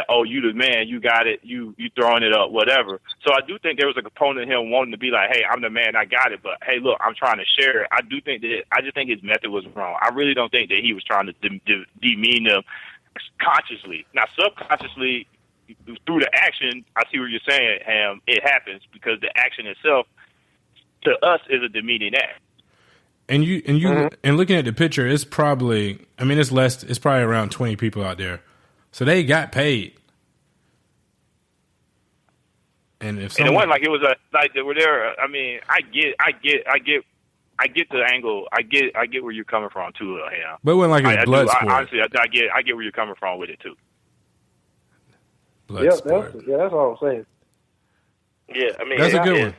that, oh, you the man, you got it, you throwing it up, whatever. So I do think there was a component of him wanting to be like, hey, I'm the man, I got it, but hey, look, I'm trying to share it. I just think his method was wrong. I really don't think that he was trying to demean them consciously. Now, subconsciously, through the action, I see what you're saying, Ham. It happens because the action itself, to us, is a demeaning act. And and looking at the picture, it's probably, it's probably around 20 people out there. So they got paid. And if it wasn't like it was like they were there. I mean, I get the angle. I get where you're coming from too, Ham. But it wasn't like a blood sport. Honestly, I get where you're coming from with it too. Blood sport. That's all I'm saying. Yeah, I mean that's a good one.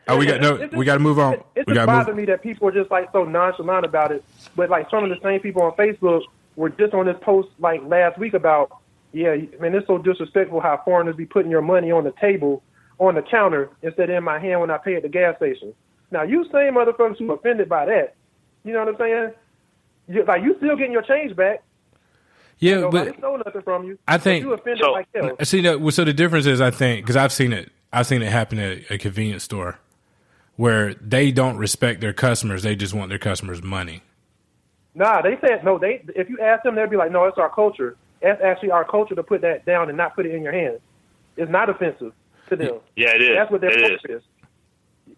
Oh, we got to move on. It just bothers me that people are just like so nonchalant about it. But like some of the same people on Facebook were just on this post like last week about, yeah, man, it's so disrespectful how foreigners be putting your money on the table, on the counter, instead of in my hand when I pay at the gas station. Now, you same motherfuckers who are offended by that, you know what I'm saying? You still getting your change back. Yeah, nobody but stole nothing from you. I think you offended like hell. See, so the difference is, I think, because I've seen it happen at a convenience store where they don't respect their customers; they just want their customers' money. Nah, they said no. If you ask them, they'll be like, "No, it's our culture. It's actually our culture to put that down and not put it in your hands. It's not offensive to them. Yeah, it is. That's what their culture is.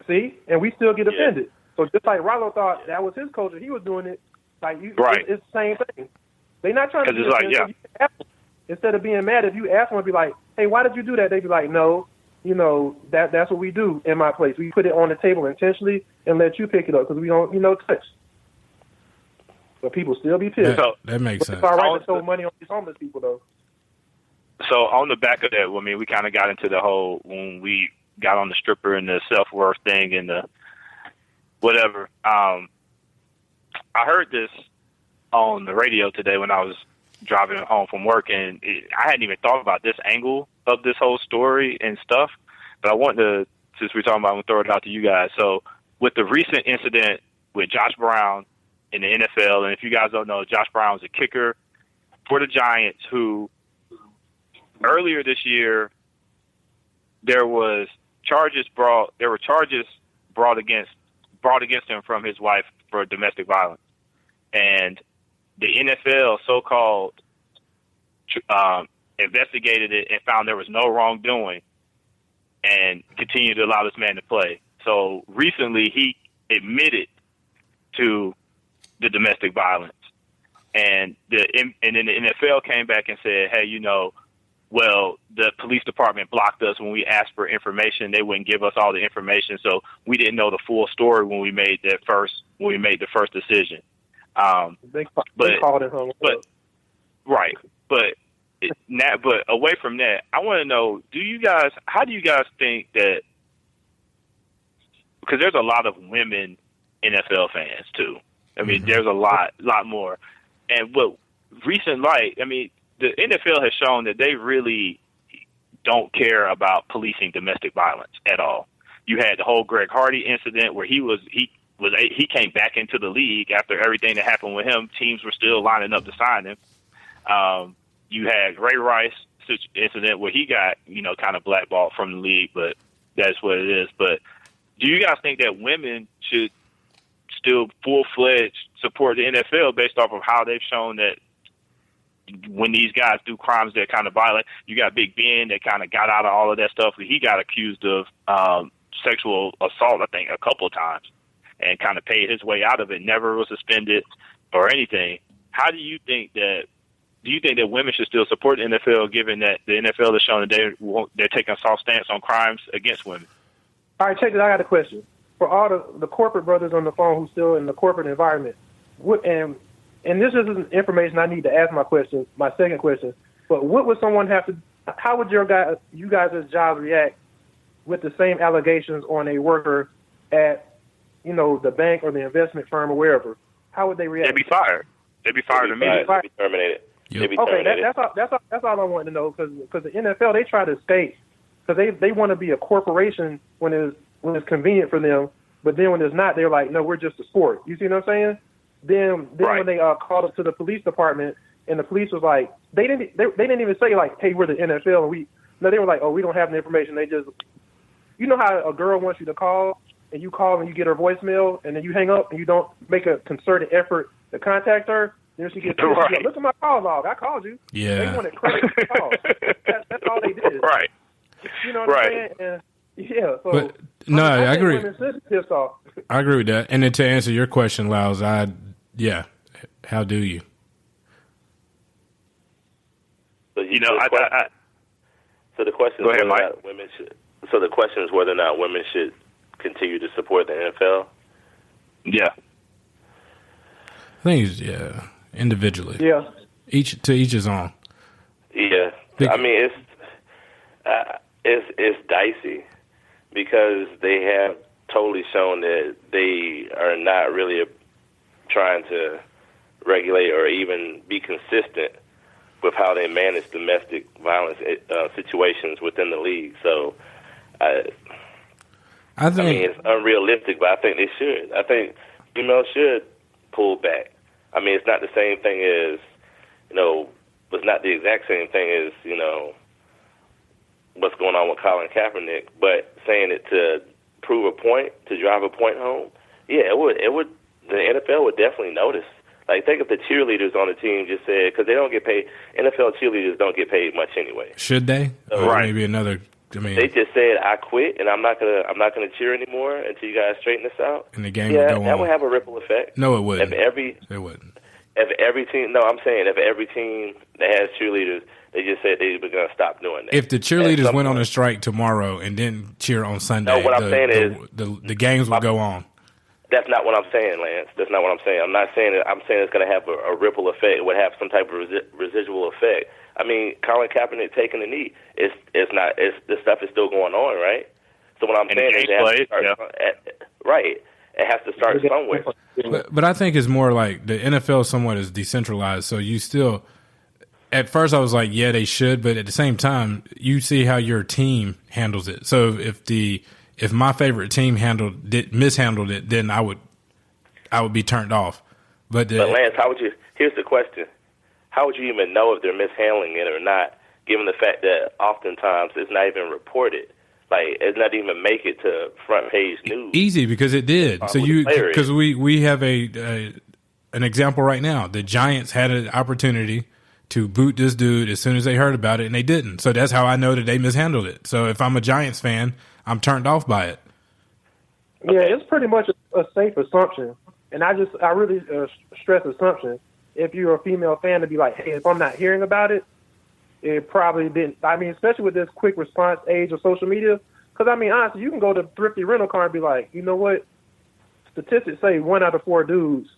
See, and we still get offended. So just like Rollo thought that was his culture, he was doing it. Like right. It's the same thing. They're not trying to do it. Like, instead of being mad, if you ask them, and be like, "Hey, why did you do that?" They'd be like, "No, that's what we do in my place. We put it on the table intentionally and let you pick it up because we don't, touch." But people still be pissed. That makes sense. It's all right to throw money on these homeless people, though. So on the back of that, I mean, we kind of got into the whole, when we got on the stripper and the self-worth thing and the whatever. I heard this on the radio today when I was driving home from work, and I hadn't even thought about this angle of this whole story and stuff. But I want to, since we're talking about, I'm going to throw it out to you guys. So with the recent incident with Josh Brown in the NFL, and if you guys don't know, Josh Brown was a kicker for the Giants who earlier this year there were charges brought against him from his wife for domestic violence, and the NFL so-called investigated it and found there was no wrongdoing and continued to allow this man to play. So recently he admitted to the domestic violence, and then the NFL came back and said, hey, well, the police department blocked us when we asked for information. They wouldn't give us all the information, so we didn't know the full story when we made the first decision. They called it home. Right. But away from that, I want to know, how do you guys think that, because there's a lot of women NFL fans too. I mean, there's a lot more. And what recent light, I mean, the NFL has shown that they really don't care about policing domestic violence at all. You had the whole Greg Hardy incident where he came back into the league after everything that happened with him. Teams were still lining up to sign him. You had Ray Rice incident where he got, kind of blackballed from the league, but that's what it is. But do you guys think that women should still full-fledged support the NFL based off of how they've shown that when these guys do crimes that are kind of violent? You got Big Ben that kind of got out of all of that stuff. He got accused of sexual assault, I think, a couple of times, and kind of paid his way out of it, never was suspended or anything. How do you think that women should still support the NFL, given that the NFL has shown that they're taking a soft stance on crimes against women? All right, check this. I got a question. For all the corporate brothers on the phone who's still in the corporate environment, and this isn't information I need to ask my second question, but what would someone have to, how would you guys as jobs react with the same allegations on a worker at, the bank or the investment firm or wherever? How would they react? They'd be fired. They'd be fired immediately. They'd be terminated. Yep. Okay, that's all I want to know, because the NFL, they try to escape because they want to be a corporation when it's convenient for them, but then when it's not, they're like, no, we're just a sport. You see what I'm saying? Then right. When they called up to the police department and the police was like, they didn't even say like, hey, we're the NFL, and they were like, oh, we don't have the information. They just, you know how a girl wants you to call, and you call and you get her voicemail, and then you hang up and you don't make a concerted effort to contact her. Then she gets pissed. Right. Like, look at my call log. I called you. Yeah. They wanted credit for the call. That's all they did. Right. You know what I'm saying? And, yeah. So, But no, I agree. Women should be pissed off. I agree with that. And then to answer your question, Lyles, how do you? So the question Go is ahead, whether or Mike. not women should. So the question is whether or not women should continue to support the NFL. Yeah. I think individually. Yeah. Each his own. Yeah, I mean it's dicey because they have totally shown that they are not really trying to regulate or even be consistent with how they manage domestic violence situations within the league. So, I mean, it's unrealistic, but I think they should. I think females should pull back. I mean, it's not the same thing as, it's not the exact same thing as, what's going on with Colin Kaepernick, but saying it to prove a point, to drive a point home, yeah, it would. The NFL would definitely notice. Like, think if the cheerleaders on the team just said, because they don't get paid, NFL cheerleaders don't get paid much anyway. Should they? So, right. Maybe another. I mean, they just said, "I quit, and I'm not gonna cheer anymore until you guys straighten this out." And the game would go on. That would have a ripple effect. No, it wouldn't. It wouldn't. If every team that has cheerleaders, they just said they were going to stop doing that. If the cheerleaders went on a strike tomorrow and didn't cheer on Sunday, the games would go on. That's not what I'm saying, Lance. That's not what I'm saying. I'm not saying that. I'm saying it's going to have a ripple effect. It would have some type of residual effect. I mean, Colin Kaepernick taking the knee. This stuff is still going on, right? So what I'm saying is, right. It has to start somewhere. But I think it's more like the NFL somewhat is decentralized. So you still, at first I was like, yeah, they should. But at the same time, you see how your team handles it. So if my favorite team mishandled it, then I would be turned off. But Lance, here's the question. How would you even know if they're mishandling it or not, given the fact that oftentimes it's not even reported? Like, it's not even make it to front page news. Easy, because it did. So because we have an example right now. The Giants had an opportunity to boot this dude as soon as they heard about it, and they didn't. So that's how I know that they mishandled it. So if I'm a Giants fan, I'm turned off by it. Yeah, it's pretty much a safe assumption, and I really stress assumption. If you're a female fan, to be like, hey, if I'm not hearing about it, it probably didn't. I mean, especially with this quick response age of social media, because I mean, honestly, you can go to Thrifty Rental Car and be like, you know what? Statistics say 1 out of 4 dudes,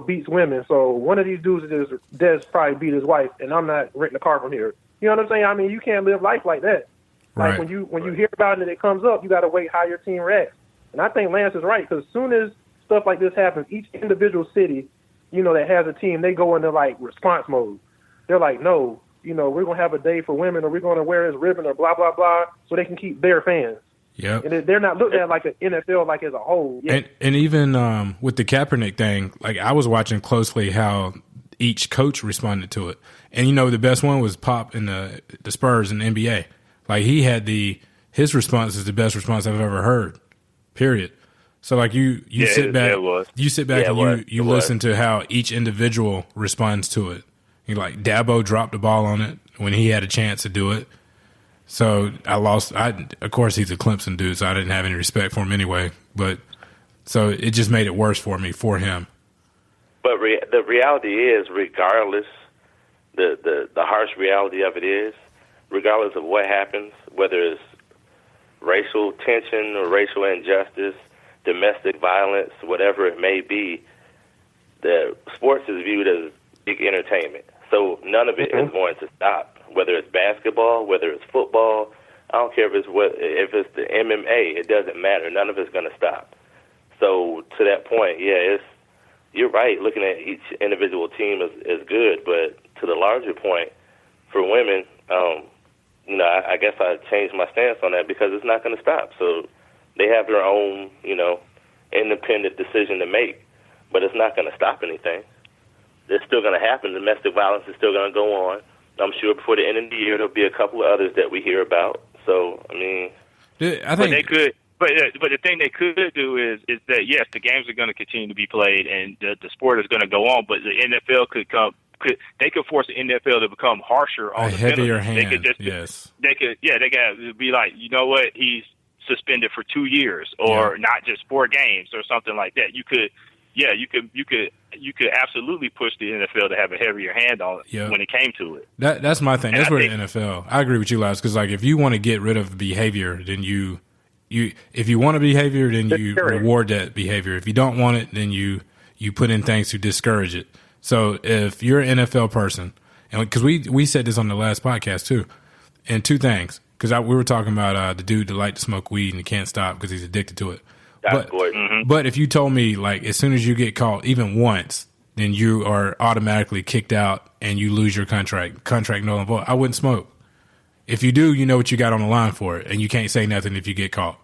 beats women. So one of these dudes does probably beat his wife, and I'm not renting a car from here. You know what I'm saying? I mean, you can't live life like that. Like when you hear about it and it comes up, you got to wait how your team reacts. And I think Lance is right, because as soon as stuff like this happens, each individual city, that has a team, they go into like response mode. They're like, no, we're going to have a day for women, or we're going to wear this ribbon, or blah, blah, blah, so they can keep their fans. Yeah. And they're not looked at like an NFL like as a whole. And even with the Kaepernick thing, like I was watching closely how each coach responded to it. And, the best one was Pop in the Spurs in the NBA. Like he had his response is the best response I've ever heard, period. So like you sit back and you listen to how each individual responds to it. Like Dabo dropped the ball on it when he had a chance to do it. So of course he's a Clemson dude, so I didn't have any respect for him anyway. But so it just made it worse for me for him. But the reality is, regardless, the harsh reality of it is, regardless of what happens, whether it's racial tension or racial injustice, domestic violence, whatever it may be, the sports is viewed as big entertainment. So none of it is going to stop. Whether it's basketball, whether it's football, I don't care if it's the MMA, it doesn't matter. None of it's going to stop. So to that point, you're right. Looking at each individual team is good, but to the larger point, for women, I guess I changed my stance on that because it's not going to stop. So they have their own, independent decision to make, but it's not going to stop anything. it's still going to happen. Domestic violence is still going to go on. I'm sure before the end of the year there'll be a couple of others that we hear about. So, I mean, I think but they could. But the thing they could do is that yes, the games are going to continue to be played and the sport is going to go on. But the NFL could force the NFL to become harsher on a the heavier penalties. hand. They could just they could be like, you know what, he's suspended for 2 years or not just 4 games or something like that. You could absolutely push the NFL to have a heavier hand on it when it came to it. That's my thing. That's where the NFL. I agree with you, Laz, because like if you want to get rid of behavior, then if you want a behavior, then you reward that behavior. If you don't want it, then you put in things to discourage it. So if you're an NFL person, and because we said this on the last podcast too, and 2 things, because we were talking about the dude that liked to smoke weed and he can't stop because he's addicted to it. But if you told me like as soon as you get caught even once, then you are automatically kicked out and you lose your contract null and void, I wouldn't smoke. If you do, you know what you got on the line for it, and you can't say nothing if you get caught.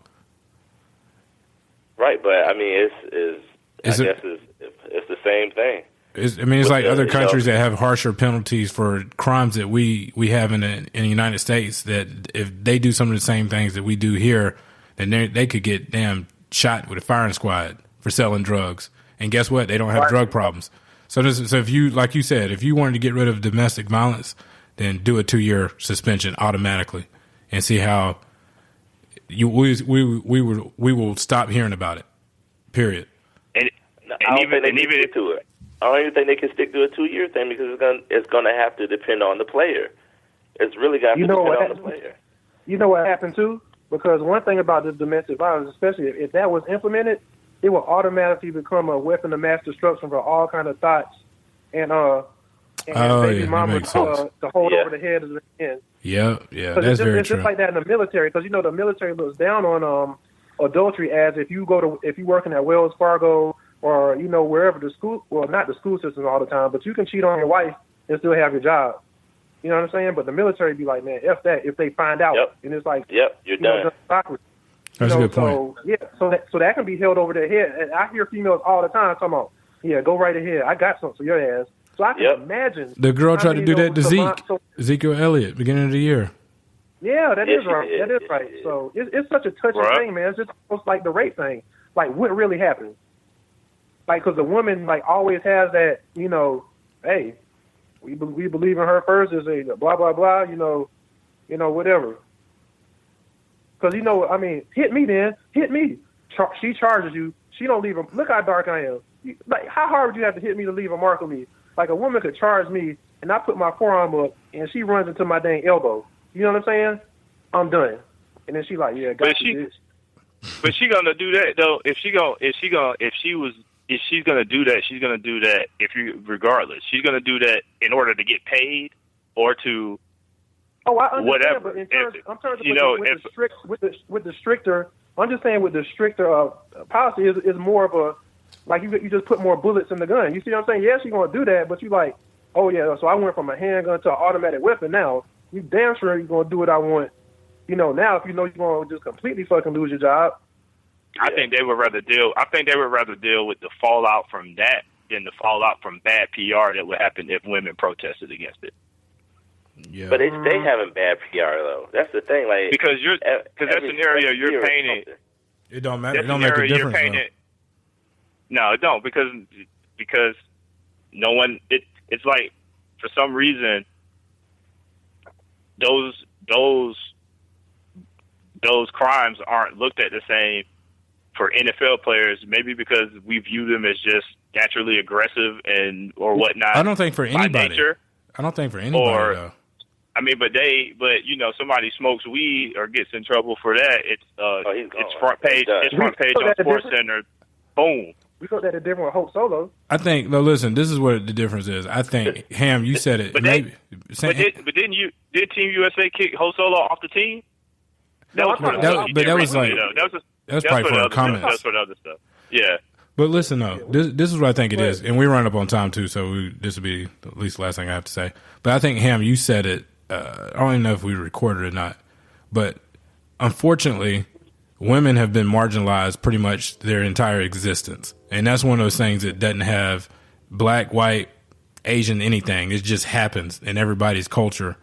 Right, but I mean, it's the same thing. It's like other countries that have harsher penalties for crimes that we have in the United States. That if they do some of the same things that we do here, then they could get damn shot with a firing squad for selling drugs. And guess what? They don't have drug problems. So if you, like you said, if you wanted to get rid of domestic violence, then do a 2-year suspension automatically, and see how we will stop hearing about it. Period. I don't even think they can stick to a 2-year thing because it's going to have to depend on the player. It's really got to depend on the player. You know what happened too? Because one thing about this domestic violence, especially if that was implemented, it will automatically become a weapon of mass destruction for all kind of thoughts and baby mamas to hold over the head of the end. Yeah, that's very true. It's just like that in the military, because the military looks down on adultery as if you're working at Wells Fargo or wherever the school, well, not the school system all the time, but you can cheat on your wife and still have your job. You know what I'm saying? But the military be like, man, F that if they find out. And it's like, you're done. That's a good point. So that can be held over their head. And I hear females all the time talking about, go right ahead. I got something for your ass. So I can imagine. The girl tried to do that to Ezekiel Elliott, beginning of the year. Yeah, that is right. That is right. So it's such a touchy thing, man. It's just almost like the rape thing. Like, what really happened? Like, because the woman, like, always has that, hey, we believe in her first, is a blah, blah, blah, whatever. Because, hit me then. Hit me. She charges you. She don't leave a... Look how dark I am. Like, how hard would you have to hit me to leave a mark on me? Like, a woman could charge me, and I put my forearm up, and she runs into my dang elbow. You know what I'm saying? I'm done. And then she like, got you, bitch. But she gonna do that though. If she's gonna do that, she's gonna do that regardless. She's gonna do that in order to get paid or to I understand, whatever. But in terms with the stricter, I'm just saying with the stricter policy is more of a, like, you just put more bullets in the gun. You see what I'm saying? Yes, you're gonna do that, but you like, so I went from a handgun to an automatic weapon. Now you damn sure you're gonna do what I want. Now if you're gonna just completely fucking lose your job. I think they would rather deal with the fallout from that than the fallout from bad PR that would happen if women protested against it. Yeah. But they stay having bad PR though. That's the thing, like, because that scenario you're painting, it don't matter. It don't make a difference. No, it don't, because no one. It's like, for some reason those crimes aren't looked at the same for NFL players, maybe because we view them as just naturally aggressive or whatnot. I don't think for anybody. I don't think for anybody though. Somebody smokes weed or gets in trouble for that. It's front page. It's front page on Sports Center. Boom. We got that different with Hope Solo. I think. No, listen. This is what the difference is. I think Ham, you said it. Didn't Team USA kick Hope Solo off the team? That was probably for comments. That's for the other stuff. Yeah. But listen, though, this is what I think it is, and we run up on time too, so this will be at least the last thing I have to say. But I think, Ham, you said it. I don't even know if we recorded it or not, but unfortunately, women have been marginalized pretty much their entire existence, and that's one of those things that doesn't have black, white, Asian anything. It just happens in everybody's culture